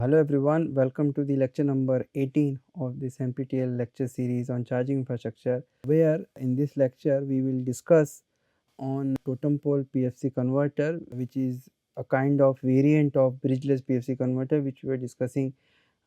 Hello everyone, welcome to the lecture number 18 of this NPTEL lecture series on charging infrastructure, where in this lecture we will discuss on totem pole PFC converter, which is a kind of variant of bridgeless PFC converter which we were discussing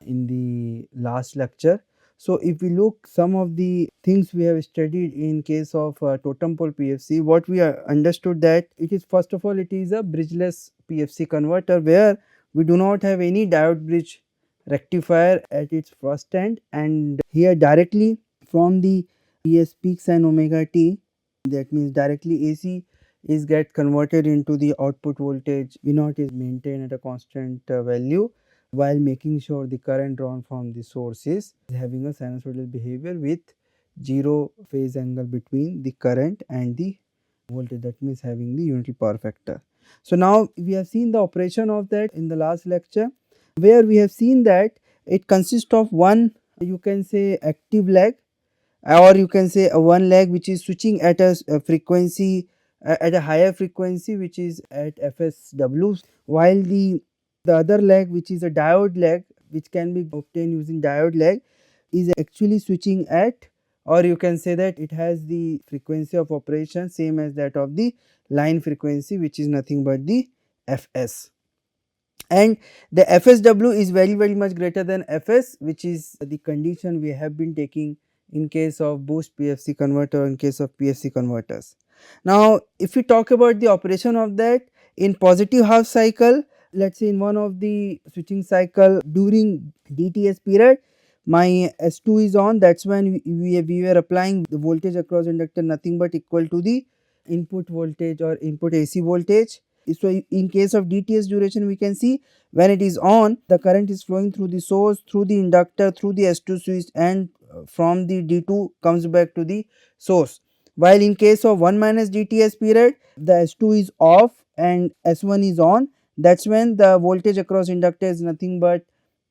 in the last lecture. So if we look some of the things we have studied in case of totem pole PFC, what we understood that it is, first of all, it is a bridgeless PFC converter where we do not have any diode bridge rectifier at its first end, and here directly from the PS peak sine omega t, that means directly AC is get converted into the output voltage V naught is maintained at a constant value, while making sure the current drawn from the source is having a sinusoidal behavior with 0 phase angle between the current and the voltage, that means having the unity power factor. So now we have seen the operation of that in the last lecture, where we have seen that it consists of one, you can say, active leg, or you can say a one leg which is switching at a frequency at a higher frequency, which is at FSW, while the other leg, which is a diode leg, which can be obtained using diode leg, is actually switching at, or you can say that it has the frequency of operation same as that of the line frequency, which is nothing but the Fs, and the FSW is very much greater than Fs, which is the condition we have been taking in case of boost PFC converter, in case of PFC converters. Now if we talk about the operation of that in positive half cycle, let us say in one of the switching cycle during DTS period, my S2 is on, that is when we were applying the voltage across inductor nothing but equal to the input voltage or input AC voltage. So in case of DTS duration, we can see when it is on, the current is flowing through the source, through the inductor, through the S2 switch, and from the D2 comes back to the source. While in case of 1 minus DTS period, the S2 is off and S1 is on, that is when the voltage across inductor is nothing but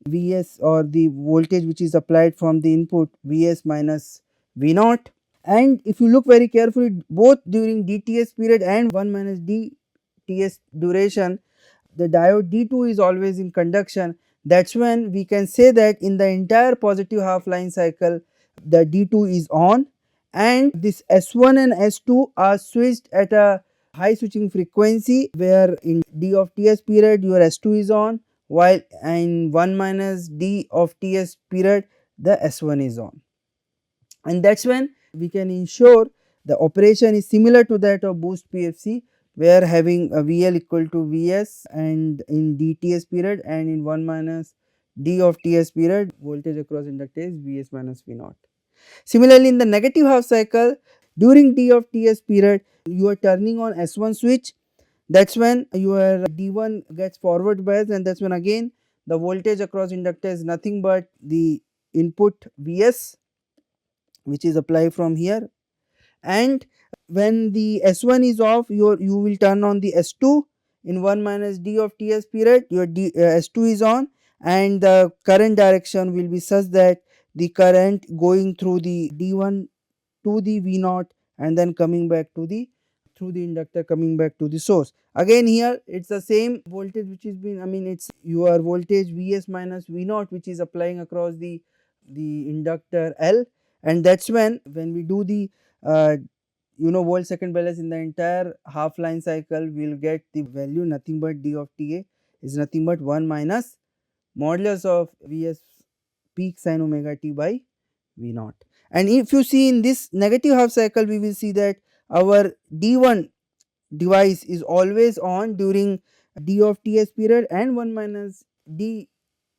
Vs, or the voltage which is applied from the input, Vs minus V naught. And if you look very carefully, both during DTS period and 1 minus DTS duration, the diode D2 is always in conduction. That is when we can say that in the entire positive half line cycle, the D2 is on, and this S1 and S2 are switched at a high switching frequency, where in D of TS period your S2 is on, while in 1 minus D of TS period the S1 is on, and that is when we can ensure the operation is similar to that of boost PFC, where having a VL equal to Vs, and in DTS period and in 1 minus D of TS period voltage across inductor is Vs minus V naught. Similarly, in the negative half cycle during D of TS period, you are turning on S1 switch, that is when your D1 gets forward bias, and that is when again the voltage across inductor is nothing but the input Vs, which is applied from here, and when the S1 is off, you will turn on the S2 in 1 minus D of TS period, your S2 is on, and the current direction will be such that the current going through the D1 to the V naught and then coming back to the through the inductor coming back to the source. Again here it is the same voltage which is being, it is your voltage Vs minus V naught which is applying across the inductor L, and that is when we do the volt second balance in the entire half line cycle, we will get the value nothing but D of Ta is nothing but 1 minus modulus of Vs peak sine omega t by V naught. And if you see in this negative half cycle, we will see that our D1 device is always on during D of Ts period and 1 minus D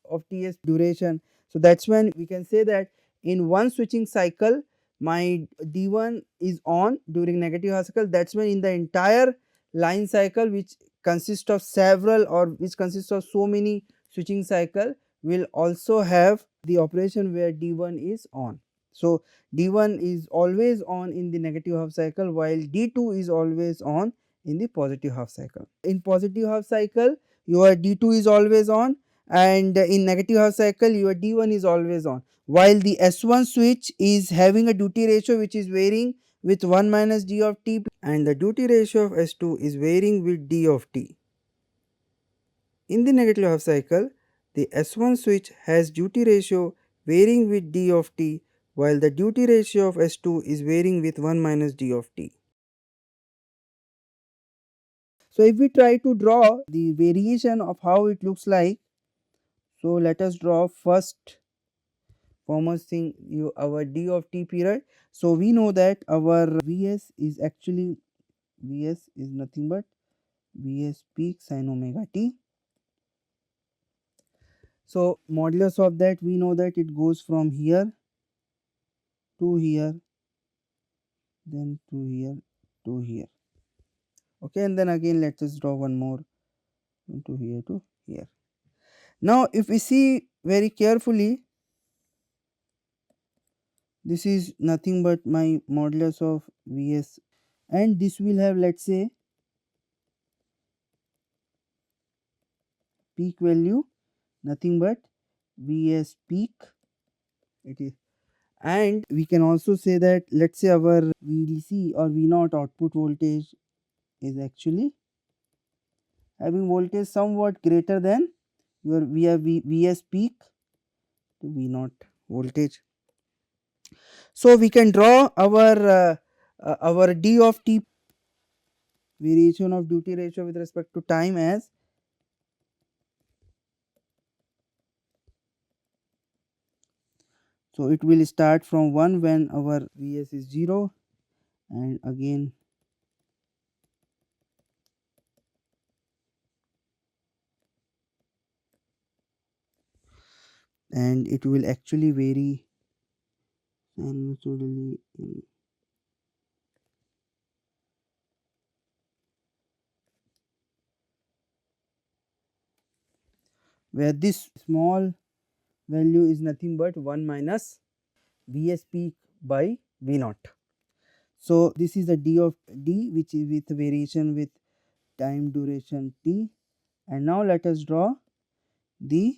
of Ts duration. So that is when we can say that in one switching cycle my D1 is on during negative half cycle, that is when in the entire line cycle, which consists of several, or which consists of so many switching cycle, will also have the operation where D1 is on. So D1 is always on in the negative half cycle, while D2 is always on in the positive half cycle. In positive half cycle your D2 is always on, and in negative half cycle your D1 is always on, while the S1 switch is having a duty ratio which is varying with 1 minus D of t, and the duty ratio of S2 is varying with D of t. In the negative half cycle, The S1 switch has duty ratio varying with d of t, while the duty ratio of S2 is varying with 1 minus d of t. So if we try to draw the variation of how it looks like, so let us draw first foremost thing our d of t period. So we know that our Vs is actually Vs is nothing but Vs peak sin omega t. So modulus of that, we know that it goes from here to here, then to here to here. Okay, and then again let us draw one more to here to here. Now if we see very carefully, this is nothing but my modulus of Vs, and this will have, let us say, peak value nothing but Vs peak it is. And we can also say that, let us say, our VDC or V naught output voltage is actually having voltage somewhat greater than your Vs peak to V naught voltage. So we can draw our d of t variation of duty ratio with respect to time as so it will start from 1 when our Vs is 0, and again and it will actually vary sinusoidally where this small value is nothing but 1 minus Vs peak by V naught. So this is the d of d, which is with variation with time duration t, and now let us draw the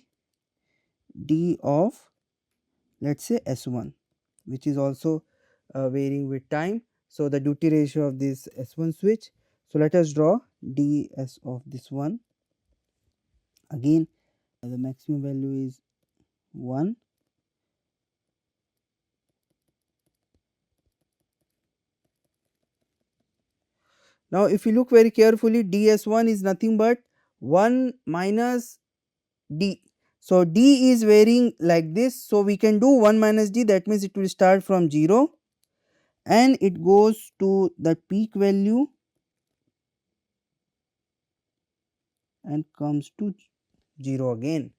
d of, let us say, S1, which is also varying with time. So the duty ratio of this S1 switch. So let us draw ds of this one. Again the maximum value is 1. Now if you look very carefully, ds1 is nothing but 1 minus d. So d is varying like this, so we can do 1 minus d, that means it will start from 0 and it goes to the peak value and comes to 0 again.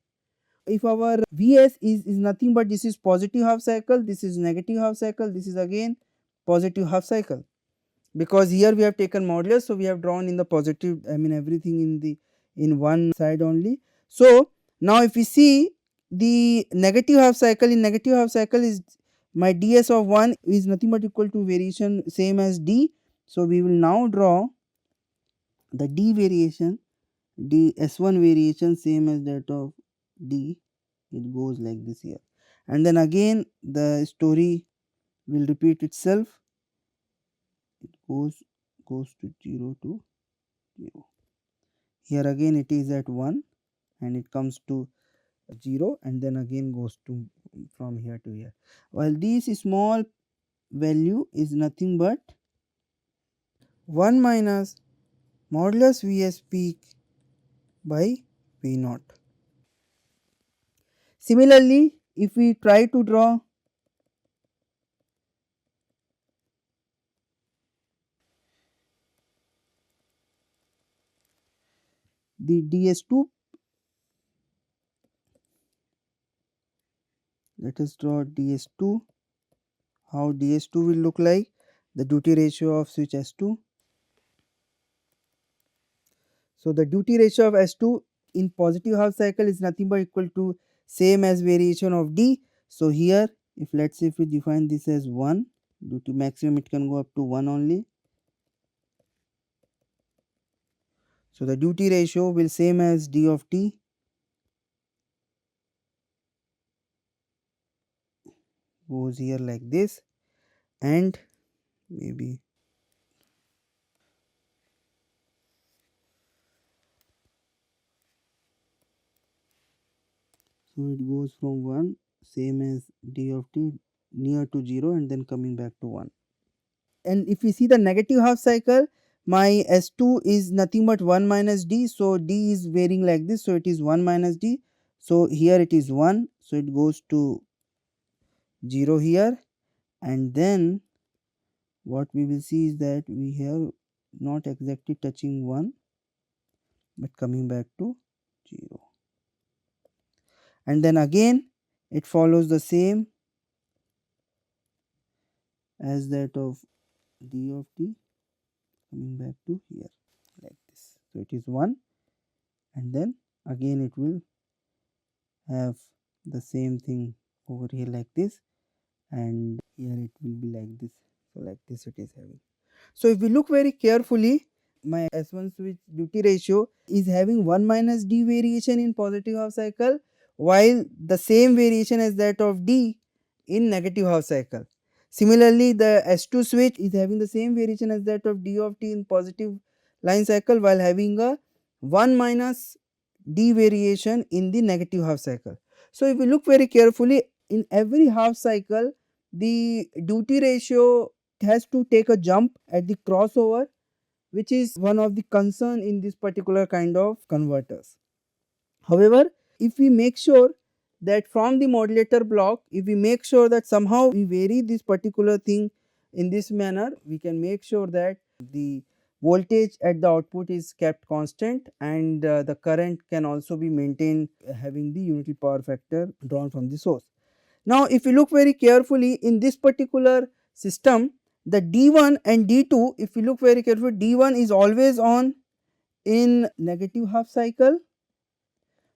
If our Vs is nothing but, this is positive half cycle, this is negative half cycle, this is again positive half cycle, because here we have taken modulus, so we have drawn in the positive, I mean everything in the in one side only. So now if we see the negative half cycle, in negative half cycle is my ds of 1 is nothing but equal to variation same as d. So we will now draw the d variation, d s1 variation same as that of d, it goes like this here, and then again the story will repeat itself, it goes to 0 to 0. Here again it is at 1 and it comes to 0 and then again goes to from here to here, while this small value is nothing but 1 minus modulus Vs peak by V naught. Similarly, if we try to draw the ds2, let us draw ds2, how ds2 will look like, the duty ratio of switch S2. So the duty ratio of S2 in positive half cycle is nothing but equal to same as variation of D. So here if let us say if we define this as 1, due to maximum it can go up to 1 only. So the duty ratio will same as D of T, goes here like this, and maybe So it goes from 1 same as d of t near to 0 and then coming back to 1. And if we see the negative half cycle, my S2 is nothing but 1 minus d, so d is varying like this, so it is 1 minus d, so here it is 1, so it goes to 0 here, and then what we will see is that we have not exactly touching 1 but coming back to 0, and then again it follows the same as that of d of t coming back to here like this. So it is 1 and then again it will have the same thing over here like this, and here it will be like this. So like this it is having. So if we look very carefully, my S1 switch duty ratio is having 1 minus d variation in positive half cycle, while the same variation as that of d in negative half cycle. Similarly, the S2 switch is having the same variation as that of d of t in positive line cycle, while having a 1 minus d variation in the negative half cycle. So if we look very carefully, in every half cycle the duty ratio has to take a jump at the crossover, which is one of the concern in this particular kind of converters. However, if we make sure that from the modulator block, if we make sure that somehow we vary this particular thing in this manner, we can make sure that the voltage at the output is kept constant, and the current can also be maintained having the unity power factor drawn from the source. Now if you look very carefully in this particular system, the D1 and D2, if you look very carefully, D1 is always on in negative half cycle,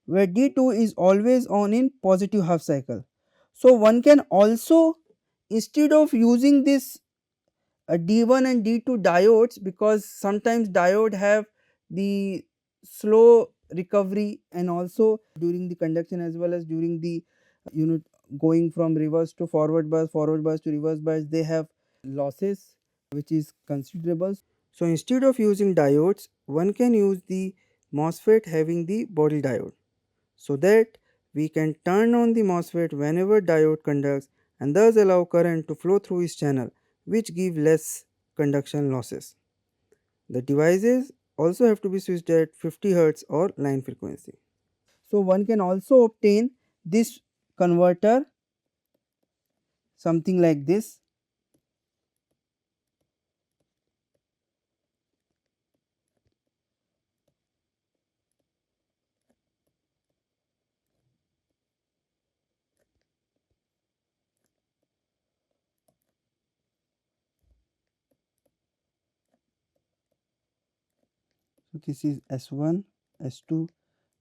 where D2 is always on in positive half cycle. So one can also, instead of using this D1 and D2 diodes, because sometimes diode have the slow recovery and also during the conduction as well as during the unit going from reverse to forward bias to reverse bias, they have losses which is considerable. So instead of using diodes, one can use the MOSFET having the body diode, so that we can turn on the MOSFET whenever diode conducts and thus allow current to flow through its channel, which give less conduction losses. The devices also have to be switched at 50 Hz or line frequency. So one can also obtain this converter something like this. So this is S1, S2,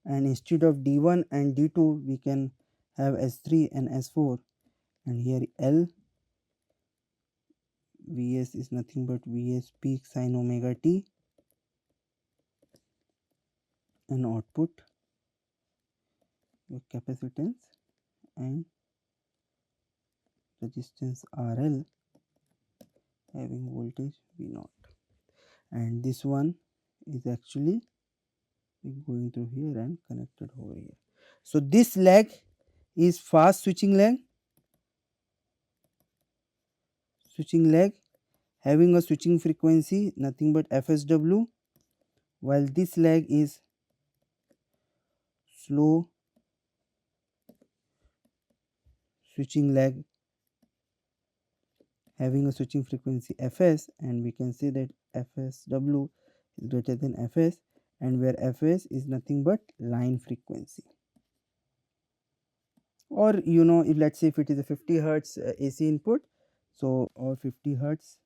and instead of D1 and D2 we can have S3 and S4, and here L Vs is nothing but Vs peak sin omega t, and output with capacitance and resistance RL having voltage V0, and this one is actually going through here and connected over here. So this leg is fast switching leg, having a switching frequency nothing but FSW, while this leg is slow switching leg having a switching frequency Fs, and we can say that FSW is greater than Fs, and where Fs is nothing but line frequency. Or if let's say if it is a 50 Hertz AC input, so or 50 Hertz,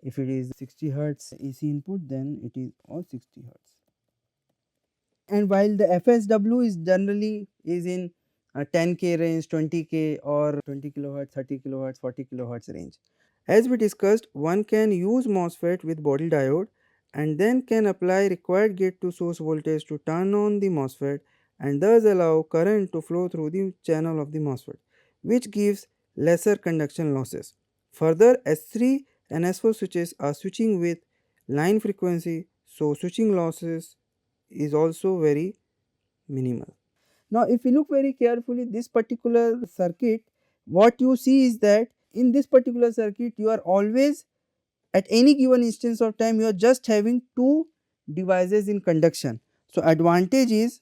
if it is 60 Hertz AC input, then it is all 60 Hertz. And while the FSW is generally is in 10k range, 20k or 20 kilohertz, 30 kilohertz, 40 kilohertz range. As we discussed, one can use MOSFET with body diode and then can apply required gate to source voltage to turn on the MOSFET and thus allow current to flow through the channel of the MOSFET, which gives lesser conduction losses. Further, S3 and S4 switches are switching with line frequency, so switching losses is also very minimal. Now if you look very carefully this particular circuit, what you see is that in this particular circuit you are always at any given instance of time you are just having two devices in conduction. So advantage is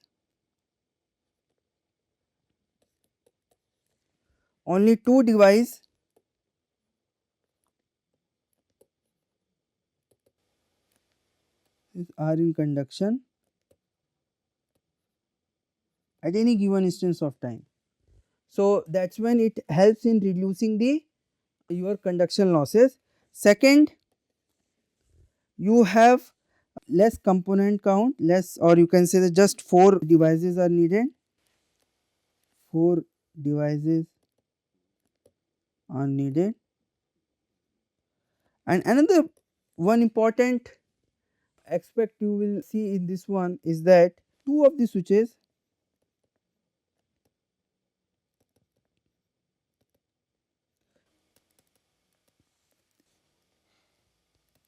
only two devices are in conduction at any given instance of time. So that's when it helps in reducing the your conduction losses. Second, you have less component count, less, or you can say that just 4 devices are needed. 4 devices are needed. And another one important aspect you will see in this one is that two of the switches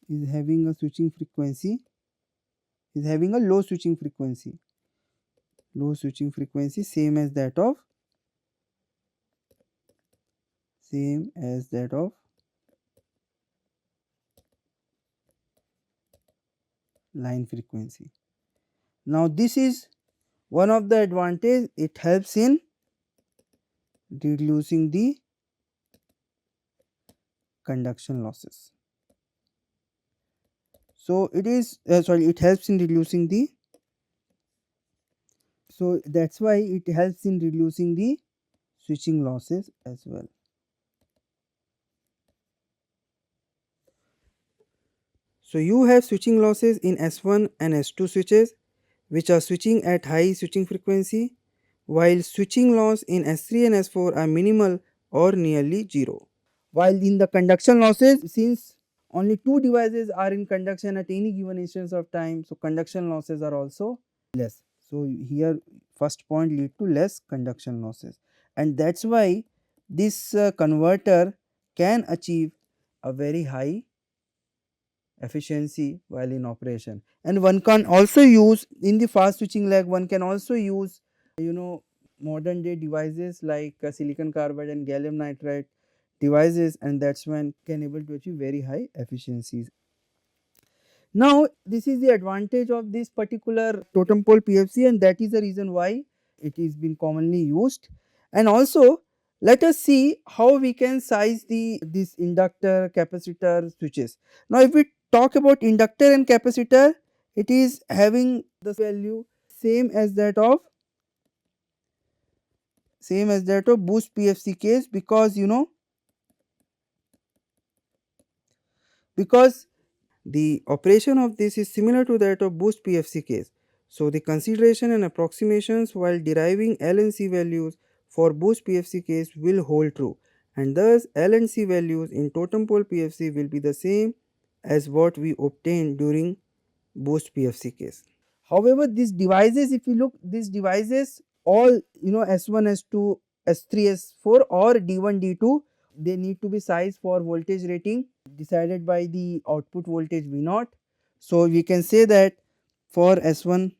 is having a switching frequency, is having a low switching frequency, same as that of line frequency. Now this is one of the advantage, it helps in reducing the conduction losses. So it is it helps in reducing the, so that's why it helps in reducing the switching losses as well. So you have switching losses in S1 and S2 switches which are switching at high switching frequency, while switching loss in S3 and S4 are minimal or nearly zero. While in the conduction losses, since only two devices are in conduction at any given instance of time, so conduction losses are also less. So here first point lead to less conduction losses, and that's why this converter can achieve a very high efficiency while in operation. And one can also use in the fast switching leg, one can also use modern day devices like silicon carbide and gallium nitride devices, and that's when can able to achieve very high efficiencies. Now this is the advantage of this particular totem pole PFC, and that is the reason why it is been commonly used. And also let us see how we can size the this inductor capacitor switches. Now if we talk about inductor and capacitor, it is having the value same as that of boost PFC case, because because the operation of this is similar to that of boost PFC case. So the consideration and approximations while deriving L and C values for boost PFC case will hold true, and thus L and C values in totem pole PFC will be the same as what we obtained during boost PFC case. However, these devices, if you look, these devices all S1, S2, S3, S4 or D1, D2, they need to be sized for voltage rating decided by the output voltage V naught. So we can say that for S1,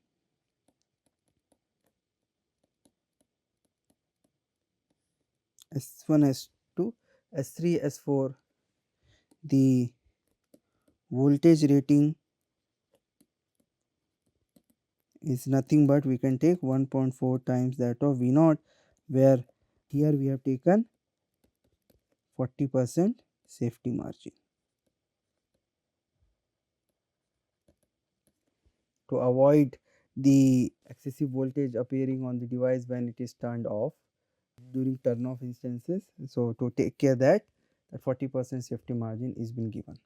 S1, S2, S3, S4, the voltage rating is nothing but we can take 1.4 times that of V naught, where here we have taken 40% safety margin. To avoid the excessive voltage appearing on the device when it is turned off during turn off instances. So to take care that 40% safety margin is been given.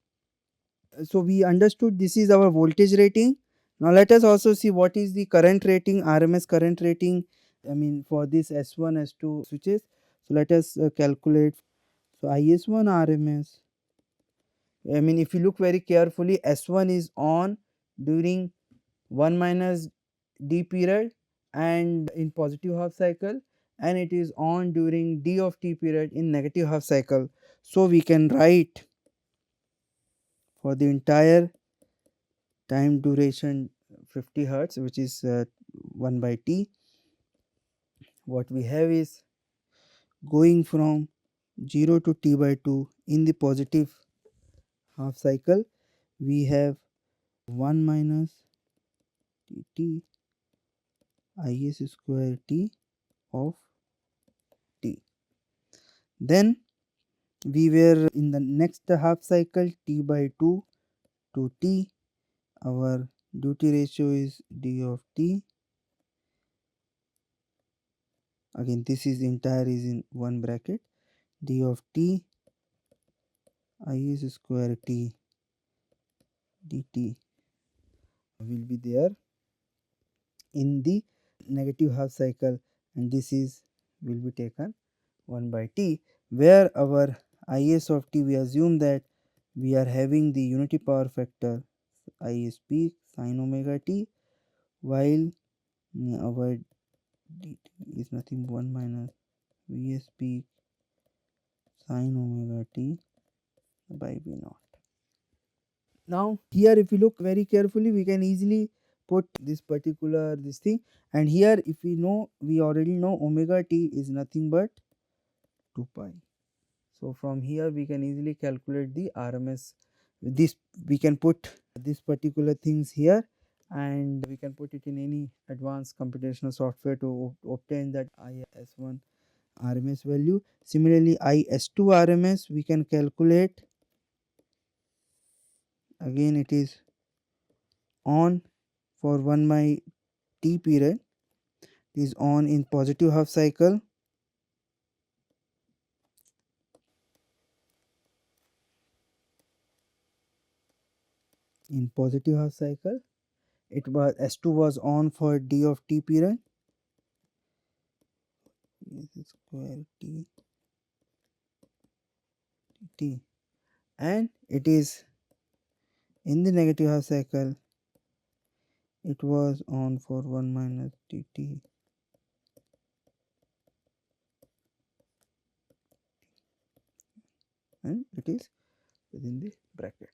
So we understood this is our voltage rating. Now let us also see what is the current rating, RMS current rating, I mean for this S1, S2 switches. So let us calculate. So IS1 RMS, I mean if you look very carefully, S1 is on during 1 minus D period and in positive half cycle, and it is on during D of T period in negative half cycle. So we can write for the entire time duration 50 hertz, which is 1 by T. what we have is going from 0 to T by 2 in the positive half cycle, we have 1 minus T is square T of T. Then we were in the next half cycle T by 2 to T, our duty ratio is D of T. Again this is entire is in one bracket, D of T is square T dt will be there in the negative half cycle, and this is will be taken 1 by T, where our Is of T we assume that we are having the unity power factor I is peak sin omega t, while our dt is nothing 1 minus Vs peak sin omega t by V naught. Now here if we look very carefully, we can easily put this particular this thing, and here if we know, we already know omega t is nothing but 2 pi. So from here we can easily calculate the RMS. This we can put this particular things here, and we can put it in any advanced computational software to obtain that IS1 RMS value. Similarly IS2 RMS we can calculate, again it is on for 1 by T period, is on in positive half cycle, in positive half cycle it was S2 was on for D of T period, square T, and it is in the negative half cycle it was on for 1 minus dt, and it is within the bracket.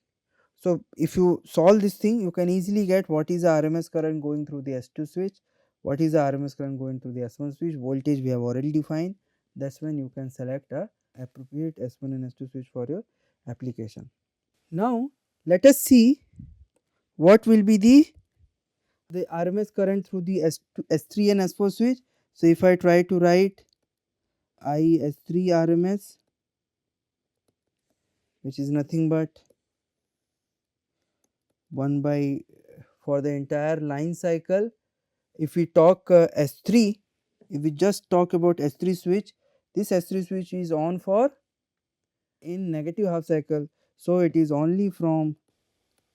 So if you solve this thing, you can easily get what is the RMS current going through the S2 switch, what is the RMS current going through the S1 switch. Voltage we have already defined, that's when you can select a appropriate S1 and S2 switch for your application. Now let us see what will be the RMS current through the S3 and S4 switch. So if I try to write IS3 RMS, which is nothing but 1 by for the entire line cycle. If we talk S3, if we just talk about S3 switch, this S3 switch is on for in negative half cycle, so it is only from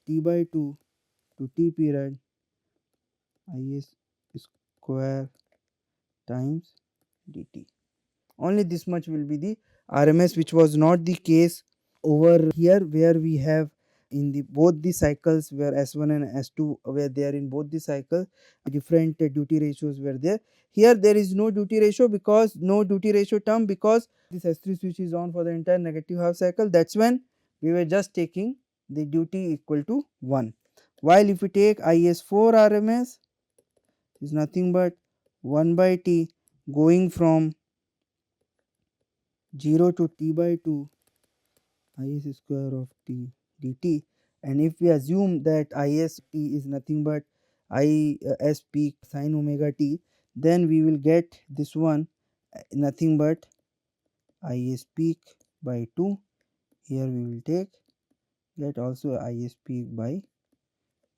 T by 2 to T period Is square times dt. Only this much will be the RMS, which was not the case over here, where we have in the both the cycles where S1 and S2 were there, in both the cycles different duty ratios were there. Here there is no duty ratio, because no duty ratio term, because this S3 switch is on for the entire negative half cycle. That's when we were just taking the duty equal to 1, while if we take IS4 RMS is nothing but 1 by T going from 0 to T by 2 Is square of T dt, and if we assume that Is T is nothing but Is peak sin omega t, then we will get this one nothing but Is peak by 2. Here we will get also Is peak by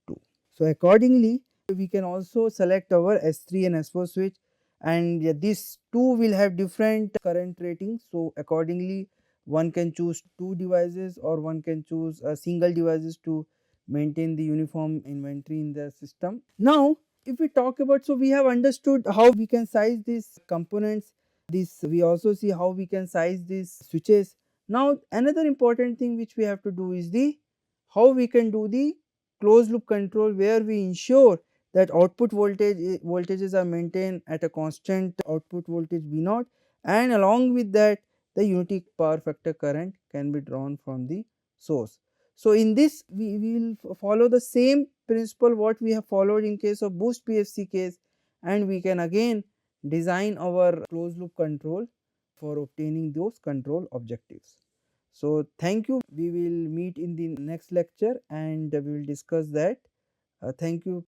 2. So accordingly we can also select our S3 and S4 switch, and these two will have different current ratings. So accordingly one can choose two devices, or one can choose a single devices to maintain the uniform inventory in the system. Now if we talk about, so we have understood how we can size these components, this we also see how we can size these switches. Now another important thing which we have to do is the how we can do the closed loop control, where we ensure that output voltages are maintained at a constant output voltage V naught, and along with that the unity power factor current can be drawn from the source. So in this we will follow the same principle what we have followed in case of boost PFC case, and we can again design our closed loop control for obtaining those control objectives. So thank you. We will meet in the next lecture and we will discuss that. Thank you.